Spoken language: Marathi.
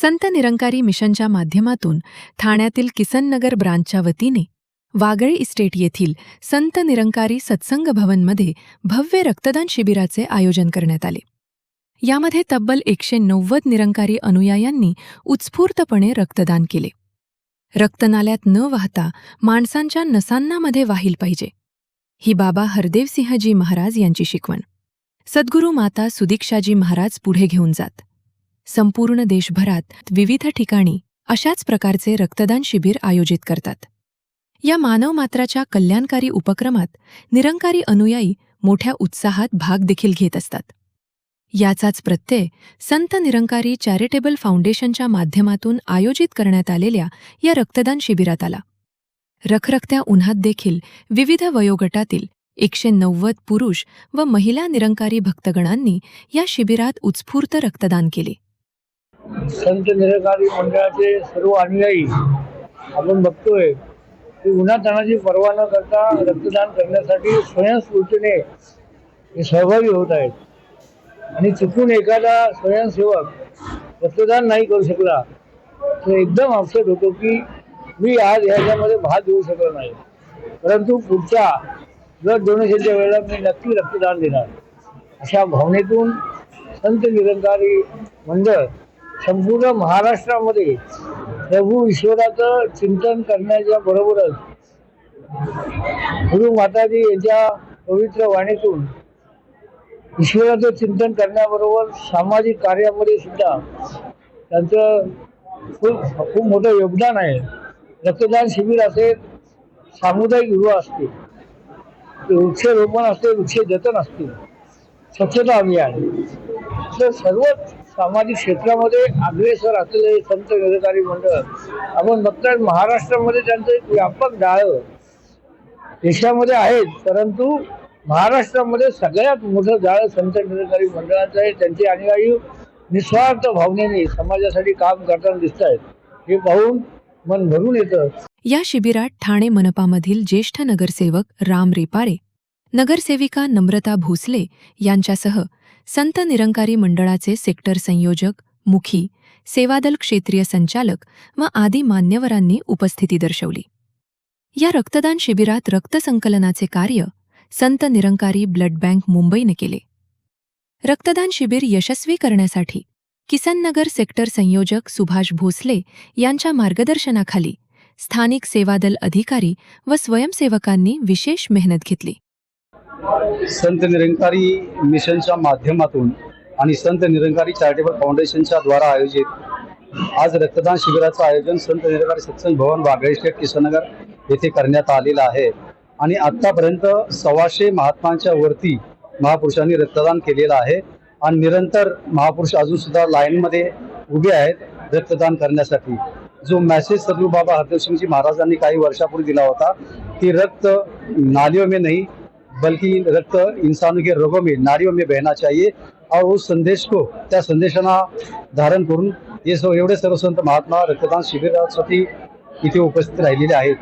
संत निरंकारी मिशनच्या माध्यमातून ठाण्यातील किसननगर ब्रांचच्या वतीने वागळे इस्टेट येथील संत निरंकारी सत्संग भवनमध्ये भव्य रक्तदान शिबिराचे आयोजन करण्यात आले। यामध्ये तब्बल 190 निरंकारी अनुयायांनी उत्स्फूर्तपणे रक्तदान केले। रक्तनाल्यात न वाहता माणसांच्या नसांनामध्ये वाहिल पाहिजे, ही बाबा हरदेवसिंहजी महाराज यांची शिकवण सद्गुरू माता सुदीक्षाजी महाराज पुढे घेऊन जात। संपूर्ण देशभरात विविध ठिकाणी अशाच प्रकारचे रक्तदान शिबिर आयोजित करतात। या मानवमात्राच्या कल्याणकारी उपक्रमात निरंकारी अनुयायी मोठ्या उत्साहात भाग देखील घेत असतात। याचाच प्रत्यय संत निरंकारी चॅरिटेबल फाउंडेशनच्या माध्यमातून आयोजित करण्यात आलेल्या या रक्तदान शिबिरात आला। रखरखत्या उन्हात देखील विविध वयोगटातील 190 पुरुष व महिला निरंकारी भक्तगणांनी या शिबिरात उत्स्फूर्त रक्तदान केले। संत निरंकारी मंडळाचे सर्व अनुयायी आपण बघतोय की उन्हातानाची पर्वा न करता रक्तदान करण्यासाठी स्वयंस्फूर्तीने सहभागी होत आहेत। आणि चुकून एखादा स्वयंसेवक रक्तदान नाही करू शकला तर एकदम अपसेट होतो की मी आज ह्याच्यामध्ये भाग घेऊ शकलो नाही, परंतु पुढच्या ब्लड डोनेशनच्या वेळेला मी नक्की रक्तदान देणार, अशा भावनेतून संत निरंकारी मंडळ संपूर्ण महाराष्ट्रामध्ये प्रभू ईश्वराचं चिंतन करण्याच्या बरोबरच गुरु माताजी यांच्या पवित्र वाणीतून ईश्वराचं चिंतन करण्याबरोबर सामाजिक कार्यामध्ये सुद्धा त्यांचं खूप मोठं योगदान आहे। रक्तदान शिबिर असेल, सामुदायिक गृह असतील, वृक्षरोपण असते, वृक्षजतन असतील, स्वच्छता अभियान, तर सर्वच सामाजिक क्षेत्रामध्ये अग्रेसर असलेले संत निरंकारी मंडळ आपण बघताय। महाराष्ट्रामध्ये त्यांचं एक व्यापक जाळं देशामध्ये आहेत, परंतु महाराष्ट्रामध्ये सगळ्यात मोठं जाळं संत निरंकारी मंडळाचं आहे। त्यांचे अनुयायी निस्वार्थ भावनेने समाजासाठी काम करताना दिसत आहेत, हे पाहून मन भरून येतं। या शिबिरात ठाणे मनपामधील ज्येष्ठ नगरसेवक राम रेपारे, नगरसेविका नम्रता भोसले यांच्यासह संत निरंकारी मंडळाचे सेक्टर संयोजक, मुखी, सेवादल क्षेत्रीय संचालक व आदी मान्यवरांनी उपस्थिती दर्शवली। या रक्तदान शिबिरात रक्तसंकलनाचे कार्य संत निरंकारी ब्लड बँक मुंबईने केले। रक्तदान शिबिर यशस्वी करण्यासाठी किसननगर सेक्टर संयोजक सुभाष भोसले यांच्या मार्गदर्शनाखाली स्थानिक सेवादल अधिकारी व स्वयंसेवकांनी विशेष मेहनत घेतली। संत निरंकारी मिशनच्या माध्यमातून आणि संत निरंकारी चॅरिटेबल फाउंडेशनच्या द्वारा आयोजित आज रक्तदान शिबिराचं आयोजन संत निरंकारी सत्संग भवन वागळे स्टेट किसननगर येथे करण्यात आलेलं आहे। आणि आतापर्यंत 125 महात्मांच्या वरती महापुरुषांनी रक्तदान केलेलं आहे आणि निरंतर महापुरुष अजून सुद्धा लाईनमध्ये उभे आहेत रक्तदान करण्यासाठी। जो मेसेज सद्गुरु बाबा हरदेवसिंहजी महाराजांनी काही वर्षापूर्वी दिला होता की रक्त नालियों में नहीं बल्कि रक्त इंसानों के रगों में, नाड़ियों में बहना चाहिए, और उस संदेश को त्या संदेशांना धारण करून एवढे सर्व संत महात्मा रक्तदान शिबिरासाठी इथे उपस्थित राहिलेले आहेत।